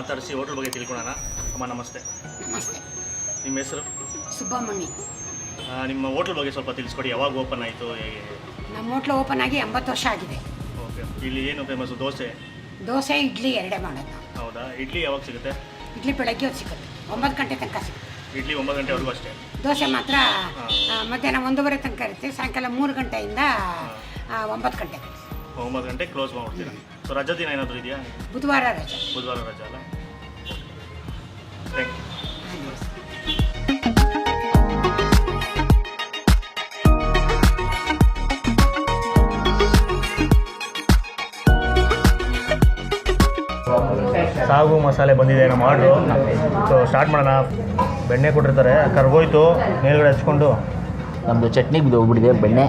ಮಾತಾಡಿಸಿ ಹೋಟ್ಲ್ ಬಗ್ಗೆ ತಿಳ್ಕೊಳ್ಳೋಣ. ಅಮ್ಮ ನಮಸ್ತೆ. ನಮಸ್ತೆ. ನಿಮ್ಮ ಹೆಸರು? ಸುಬ್ಬಮ್ಮಣ್ಣಿ. ನಿಮ್ಮ ಹೋಟ್ಲ್ ಬಗ್ಗೆ ಸ್ವಲ್ಪ ತಿಳಿಸ್ಕೊಡಿ. ಯಾವಾಗ ಓಪನ್ ಆಯಿತು, ಹೇಗೆ? ನಮ್ಮ ಹೋಟ್ಲು ಓಪನ್ ಆಗಿ 80 ವರ್ಷ ಆಗಿದೆ. ಓಕೆ. ಇಲ್ಲಿ ಏನು ಫೇಮಸ್ಸು? ದೋಸೆ ಇಡ್ಲಿ ಎರಡೇ ಮಾಡೋದು. ಹೌದಾ? ಇಡ್ಲಿ ಯಾವಾಗ ಸಿಗುತ್ತೆ? ಇಡ್ಲಿ ಬೆಳಗ್ಗೆ ಹೊತ್ತು ಸಿಗುತ್ತೆ, 9 ಗಂಟೆ ತನಕ ಸಿಗುತ್ತೆ. ಇಡ್ಲಿ 9 ಗಂಟೆವರೆಗೂ ಅಷ್ಟೇ. ದೋಸೆ ಮಾತ್ರ ಮಧ್ಯಾಹ್ನ 1:30 ತನಕ ಇರುತ್ತೆ, ಸಾಯಂಕಾಲ 3 ಗಂಟೆಯಿಂದ 9 ಗಂಟೆ. 9 ಗಂಟೆ ಕ್ಲೋಸ್ ಮಾಡ್ಬಿಡ್ತೀರಾ. ಸೊ ರಜಾ ದಿನ ಏನಾದರೂ ಇದೆಯಾ? ಬುಧವಾರ ರಜೆ. ಬುಧವಾರ ರಜಾ ಅಲ್ಲ? Thank you. ಸಾಗು ಮಸಾಲೆ ಬಂದಿದೆ ನಮ್ಮ ಆರ್ಡ್ರು. ಸೊ ಸ್ಟಾರ್ಟ್ ಮಾಡೋಣ. ಬೆಣ್ಣೆ ಕೊಟ್ಟಿರ್ತಾರೆ, ಕರ್ಗೋಯ್ತು ಮೇಲ್ಗಡೆ ಹಚ್ಕೊಂಡು. ನಮ್ಮದು ಚಟ್ನಿ ಹೋಗ್ಬಿಟ್ಟಿದೆ, ಬೆಣ್ಣೆ.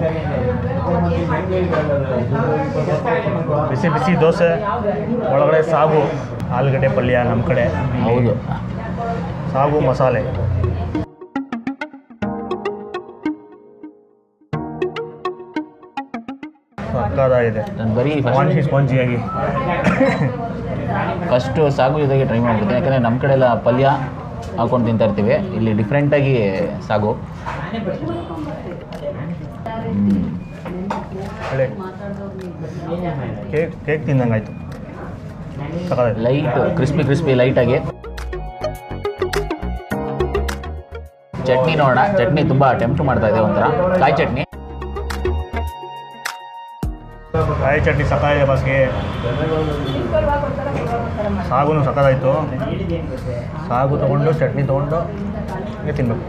ಬಿಸಿ ಬಿಸಿ ದೋಸೆ, ಒಳಗಡೆ ಸಾಗು, ಆಲೂಗಡ್ಡೆ ಪಲ್ಯ ನಮ್ಮ ಕಡೆ. ಹೌದು, ಸಾಗು ಮಸಾಲೆ. ಸಕ್ಕತ್ತಾಗಿದೆ. ನಾನು ಬರೀ ಸ್ಪಾಂಜಿಯಾಗಿ ಫಸ್ಟು ಸಾಗು ಜೊತೆಗೆ ಟ್ರೈ ಮಾಡಿಬಿಡ್ತೀನಿ, ಯಾಕಂದರೆ ನಮ್ಮ ಕಡೆ ಎಲ್ಲ ಪಲ್ಯ ಹಾಕೊಂಡು ತಿಂತಾ ಇರ್ತೀವಿ. ಇಲ್ಲಿ ಡಿಫ್ರೆಂಟಾಗಿ ಸಾಗು. ಕೇಕ್ ತಿಂದಂಗಾಯ್ತು. ಲೈಟ್ ಕ್ರಿಸ್ಪಿ ಲೈಟಾಗಿ. ಚಟ್ನಿ ನೋಡೋಣ. ಚಟ್ನಿ ತುಂಬ ಟೆಂಪ್ಟ್ ಮಾಡ್ತಾ ಇದೆ, ಒಂಥರ ಕಾಯಿ ಚಟ್ನಿ. ಕಾಯಿ ಚಟ್ನಿ ಸಕ್ಕತ್ತಾಗಿದೆ ಬಾಸ್ಗೆ. ಸಾಗುನು ಸಕ್ಕತ್ತಾಯಿತು. ಸಾಗು ತೊಗೊಂಡು ಚಟ್ನಿ ತೊಗೊಂಡು ಹೀಗೆ ತಿನ್ನಬೇಕು.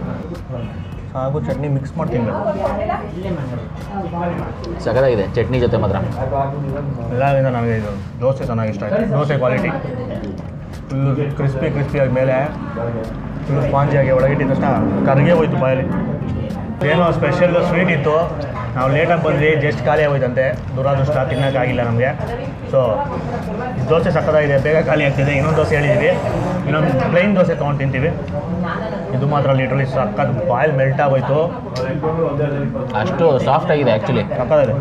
ಸಾಗು ಚಟ್ನಿ ಮಿಕ್ಸ್ ಮಾಡಿ ತಿನ್ನಬೇಕು. ಸಕ್ಕತ್ತಾಗಿದೆ ಚಟ್ನಿ ಜೊತೆ ಮಾತ್ರ. ಎಲ್ಲರಿಂದ ನನಗೆ ಇದು ದೋಸೆ ಚೆನ್ನಾಗಿ ಇಷ್ಟ ಆಯಿತು. ದೋಸೆ ಕ್ವಾಲಿಟಿ ಫುಲ್ಲು ಕ್ರಿಸ್ಪಿಯಾಗಿ ಮೇಲೆ ಫುಲ್ಲು ಸ್ಪಾಂಜಿಯಾಗಿ ಒಳಗಿಟ್ಟಿದ ತಕ್ಷಣ ಕರಗೆ ಹೋಯ್ತು ಬಾಯಲ್ಲಿ. ಏನೋ ಸ್ಪೆಷಲ್ ಸ್ವೀಟ್ ಇತ್ತು, ನಾವು ಲೇಟಾಗಿ ಬಂದ್ವಿ, ಜಸ್ಟ್ ಖಾಲಿ ಆಗೋಯ್ತಂತೆ. ದುರಾದೃಷ್ಟ, ತಿನ್ನೋಕ್ಕಾಗಿಲ್ಲ ನಮಗೆ. ಸೊ ದೋಸೆ ಸಕ್ಕತ್ತಾಗಿದೆ, ಬೇಗ ಖಾಲಿ ಆಗ್ತಿದೆ. ಇನ್ನೊಂದು ದೋಸೆ ಹೇಳಿದ್ದೀವಿ, ಇನ್ನೊಂದು ಪ್ಲೈನ್ ದೋಸೆ ತೊಗೊಂಡು ತಿಂತೀವಿ. ಇದು ಮಾತ್ರ ಲಿಟ್ರಲಿ ಸಕ್ಕತ್ ಬಾಯಲ್ಲಿ ಮೆಲ್ಟ್ ಆಗೋಯ್ತು. ಅಷ್ಟು ಸಾಫ್ಟ್ ಆಗಿದೆ ಆ್ಯಕ್ಚುಲಿ. ಸಕ್ಕತ್ತಾಗಿದೆ.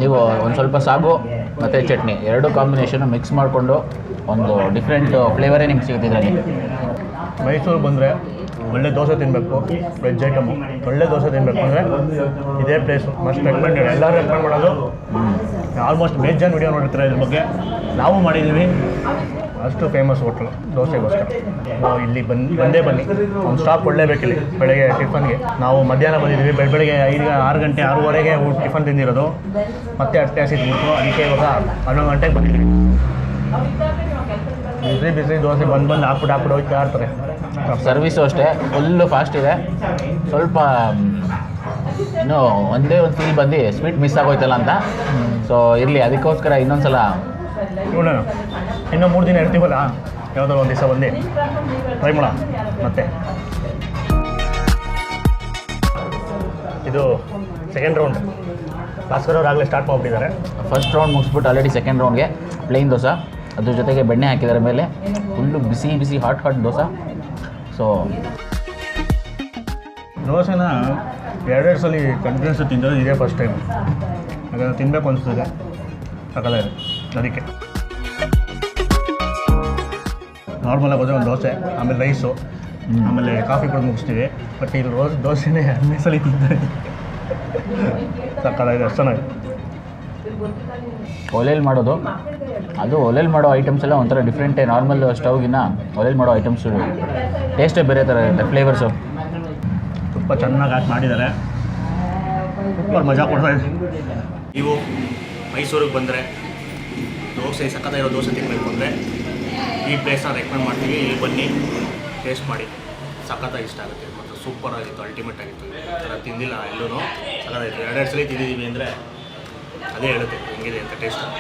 ನೀವು ಒಂದು ಸ್ವಲ್ಪ ಸಾಗು ಮತ್ತು ಚಟ್ನಿ ಎರಡು ಕಾಂಬಿನೇಷನ್ನು ಮಿಕ್ಸ್ ಮಾಡಿಕೊಂಡು ಒಂದು ಡಿಫ್ರೆಂಟ್ ಫ್ಲೇವರೇ ನಿಮ್ಗೆ ಸಿಗುತ್ತಿದ್ರಲ್ಲಿ. ಮೈಸೂರು ಬಂದರೆ ಒಳ್ಳೆ ದೋಸೆ ತಿನ್ನಬೇಕು, ವೆಜ್ ಐಟಮು. ಒಳ್ಳೆ ದೋಸೆ ತಿನ್ನಬೇಕು ಅಂದರೆ ಇದೇ ಪ್ಲೇಸು ಮಸ್ಟ್ ರೆಕಮೆಂಡೆಡ್. ಎಲ್ಲರೂ ರೆಕಮೆಂಡ್ ಮಾಡೋದು. ಆಲ್ಮೋಸ್ಟ್ ಬೇಜ್ ಜನ ವಿಡಿಯೋ ನೋಡಿರ್ತಾರೆ ಇದ್ರ ಬಗ್ಗೆ, ನಾವು ಮಾಡಿದ್ದೀವಿ. ಅಷ್ಟು ಫೇಮಸ್ ಹೋಟ್ಲು ದೋಸೆಗೋಸ್ಕರ. ನಾವು ಇಲ್ಲಿ ಬಂದೇ ಬನ್ನಿ, ಒಂದು ಸ್ಟಾಪ್ ಕೊಡಲೇಬೇಕಿಲ್ಲಿ ಬೆಳಗ್ಗೆ ಟಿಫನ್ಗೆ. ನಾವು ಮಧ್ಯಾಹ್ನ ಬಂದಿದ್ದೀವಿ, ಬೆಳಗ್ಗೆ 6 ಗಂಟೆ 6:30ಗೆ ಟಿಫನ್ ತಿಂದಿರೋದು. ಮತ್ತೆ ಅಷ್ಟೇ ಹಸಿದ್ಬಿಟ್ಟು, ಅದಕ್ಕೆ ಇವಾಗ 11 ಗಂಟೆಗೆ ಬಂದಿದ್ದೀವಿ. ಬಿಸಿ ದೋಸೆ ಬಂದು ಹಾಕ್ಬಿಟ್ಟು ಹೋಗ್ತಾ ಇರ್ತಾರೆ. ಸರ್ವಿಸು ಅಷ್ಟೇ ಫುಲ್ಲು ಫಾಸ್ಟ್ ಇದೆ. ಸ್ವಲ್ಪ ಇನ್ನೂ ಒಂದೇ ಒಂದು ಫೀಲ್ ಬಂದು ಸ್ವೀಟ್ ಮಿಸ್ ಆಗೋಯ್ತಲ್ಲ ಅಂತ. ಸೊ ಇರಲಿ, ಅದಕ್ಕೋಸ್ಕರ ಇನ್ನೊಂದು ಸಲ ನೋಡೋಣ. ಇನ್ನೂ 3 ದಿನ ಇರ್ತೀವಲ್ಲ, ಯಾವುದಾದ್ರು ಒಂದು ದಿವಸ ಬಂದು ಟ್ರೈ ಮಾಡೋಣ. ಮತ್ತೆ ಇದು ಸೆಕೆಂಡ್ ರೌಂಡ್. ಭಾಸ್ಕರ್ ಅವ್ರು ಆಗಲೇ ಸ್ಟಾರ್ಟ್ ಮಾಡಿಬಿಟ್ಟಿದ್ದಾರೆ. ಫಸ್ಟ್ ರೌಂಡ್ ಮುಗಿಸ್ಬಿಟ್ಟು ಆಲ್ರೆಡಿ ಸೆಕೆಂಡ್ ರೌಂಡ್ಗೆ ಪ್ಲೇನ್ ದೋಸೆ, ಅದ್ರ ಜೊತೆಗೆ ಬೆಣ್ಣೆ ಹಾಕಿದ್ದಾರೆ ಮೇಲೆ. ಫುಲ್ಲು ಬಿಸಿ ಹಾಟ್ ದೋಸೆ. ಸೊ ದೋಸೆನ 2 ಸಲ ಕಂಟಿನ್ಯೂಸ್ ತಿಂದೋದು ಇದೇ ಫಸ್ಟ್ ಟೈಮ್. ಹಾಗಾದ್ರೆ ತಿನ್ನಬೇಕು ಅನಿಸ್ತದೆ, ಸಕಲಾಗಿದೆ. ಅದಕ್ಕೆ ನಾರ್ಮಲಾಗಿ ಹೋದರೆ ಒಂದು ದೋಸೆ, ಆಮೇಲೆ ರೈಸು, ಆಮೇಲೆ ಕಾಫಿ ಕುಡಿದು ಮುಗಿಸ್ತೀವಿ. ಬಟ್ ಇಲ್ಲಿ ದೋಸೆನೇ 2 ಸಲ ತಿಂತಾರೆ. ಸಕಲಾಗಿದೆ, ಅಷ್ಟು ಚೆನ್ನಾಗಿ. ಒಲೆಯಲ್ಲಿ ಮಾಡೋದು, ಅದು ಒಲೆಯಲ್ಲಿ ಮಾಡೋ ಐಟಮ್ಸ್ ಎಲ್ಲ ಒಂಥರ ಡಿಫ್ರೆಂಟೇ. ನಾರ್ಮಲ್ ಸ್ಟವ್ಗಿನ್ನ ಒಲೆಯಲ್ಲಿ ಮಾಡೋ ಐಟಮ್ಸು ಟೇಸ್ಟೇ ಬೇರೆ ಥರ ಇರುತ್ತೆ, ಫ್ಲೇವರ್ಸು. ತುಂಬ ಚೆನ್ನಾಗಿ ಹಾಕಿ ಮಾಡಿದ್ದಾರೆ, ತುಂಬ ಮಜಾ ಕೊಡ್ತಾಯಿದೆ. ನೀವು ಮೈಸೂರಿಗೆ ಬಂದರೆ ದೋಸೆ ಸಕ್ಕತ್ತಾಗಿರೋ ದೋಸೆ ತಿನ್ನಬೇಕು ಅಂದರೆ ಈ ಪ್ಲೇಸ್ನ ರೆಕಮೆಂಡ್ ಮಾಡ್ತೀವಿ. ಇಲ್ಲಿ ಬನ್ನಿ, ಟೇಸ್ಟ್ ಮಾಡಿ. ಸಕ್ಕತ್ತಾಗಿ ಇಷ್ಟ ಆಗುತ್ತೆ. ಮತ್ತು ಸೂಪರಾಗಿತ್ತು, ಅಲ್ಟಿಮೇಟ್ ಆಗಿತ್ತು. ಈ ಥರ ತಿಂದಿಲ್ಲ ಎಲ್ಲೂ, ಸಕ್ಕತ್ತಾಗಿತ್ತು. 2 ಸಲ ತಿಂದಿದ್ದೀವಿ ಅಂದರೆ ಅದೇ ಹೇಳುತ್ತೆ ಹೆಂಗಿದೆ ಅಂತ ಟೇಸ್ಟ್.